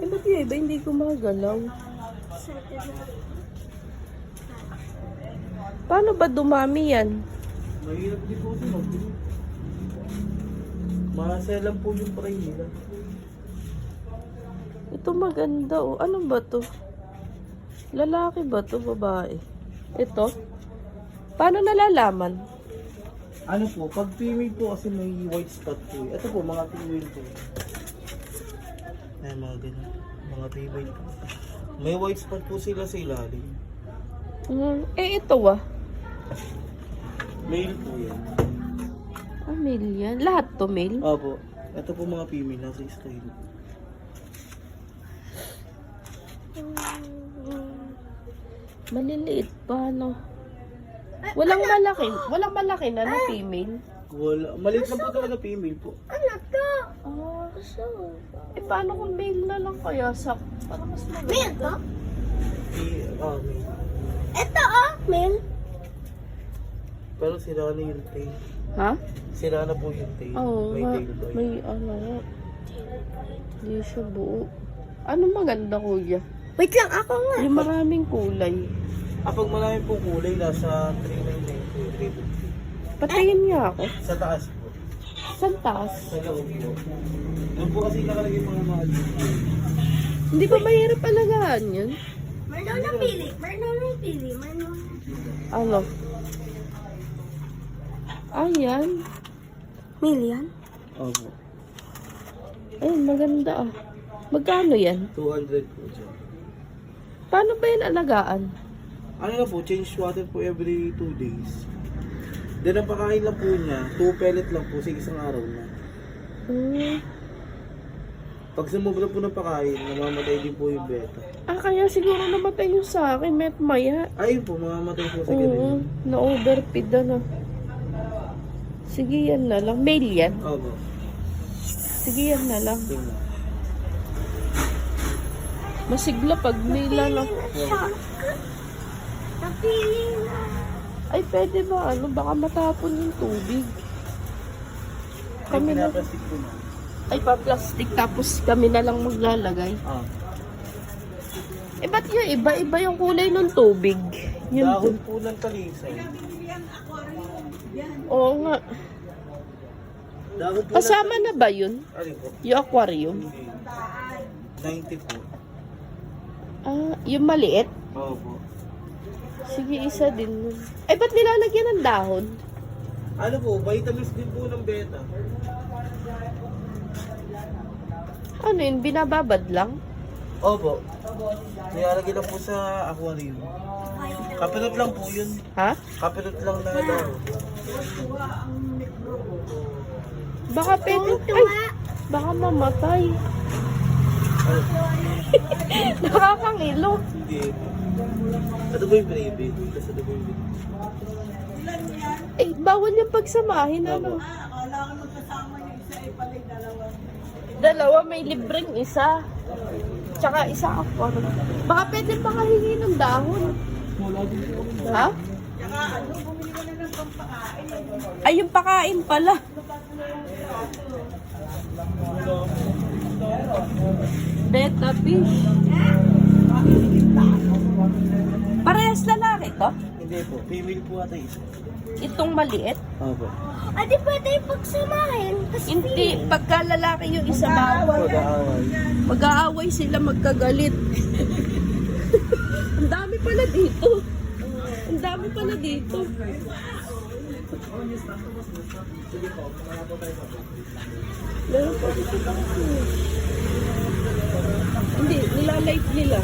Eh, ba't yung iba hindi gumagalaw? Paano ba dumami yan? Mahirap din po ito. Masaya lang po yung pray nila. Ito maganda oh. Ano ba to? Lalaki ba to? Babae? Ito? Paano nalalaman? Ano po, pag female po kasi may white spot po. Ito po, mga female po. Ayan, mga ganyan. Mga female po. May white spot po sila sa ilalim. Eh, ito ah. Male po yan. Ah, male yan. Lahat to male? Opo. Ito po mga female, nasa style. Maliliit pa, no? Walang malaki. Walang malaki na na female. Wala. Maliit lang po talaga female po. Ah, eh, paano kung male na lang kaya sa... Para mas maganda. Male. Ito Mel. Pero sira na yung tail. Ha? Sira na po yung tail. Oo May nga. tail po. May ano nga. Hindi siya buo. Ano maganda, kuya? Wait lang, ako nga. Yung maraming kulay. Pag marami po kulay, nasa 399 350. Patayin niya ako. Sa taas po. Saan taas? Sa loob po. Doon po kasi nakalagay mga mahal. Hindi ba mahirap alagaan yun? Marlon na pili. Marlon na pili. Marlon. Ano? Ayan. Million? Opo. Ayun, maganda ah. Magkano yan? 200 po dyan. Paano ba yan alagaan? Ano na po, change water po every 2 days. Then ang pakain lang po niya, 2 pellet lang po sa isang araw na. Pag sumobra po ng pakain, namamatay din po yung beta. Ah, kaya siguro namatay yung sa akin, met maya. Ayun po, mamamatay po sa Oo, ganun. na-overfeed na. Sige, yan na lang. Male yan. Opo. Sige, yan na lang. Tingnan. Masigla pag male lang. Napili na. Ay, pwede ba? Ano, baka matapon yung tubig. Kami na. Pinaplastic po na. Ay, pa-plastic. Tapos kami na lang maglalagay. Ah. Eh, ba't yung iba-iba yung kulay ng tubig? Yun Dahon dun. po ng talisay. Oo nga. Dahon po Kasama na ba yun? Ano po? Yung aquarium? 90 po. Ah, yung maliit? Opo. Sige, isa din nun. Ay, ba't nilalagyan ng dahon? Ano po, vitamins din po ng beta. Ano yun? Binababad lang? Opo. Nilalagay lang po sa aquarium. Kapilot lang po yun. Ha? Kapilot lang na dahon. Baka pwede... Ay! Baka mamatay. Ano? Nakakangilo. Hindi po. Ano ba yung baby? Kasi ano ba yung baby? Eh, bawal yung pagsamahin, ano? Dalawa, may libreng isa. Tsaka isa aquarium. Baka pwede makahingi ng dahon. Ha? Ay, yung pakain pala. Beta fish. Parehas lalaki to? Hindi po. Female po ata isa. Itong maliit? Opo. Adi pwede pagsamahin. Kasi Hindi, pagka lalaki yung isa bawal. Pag-aaway. Mag-aaway sila magkagalit. Ang dami pala dito. Ang dami pala dito. Meron pa dito. Hindi, nilalight nila.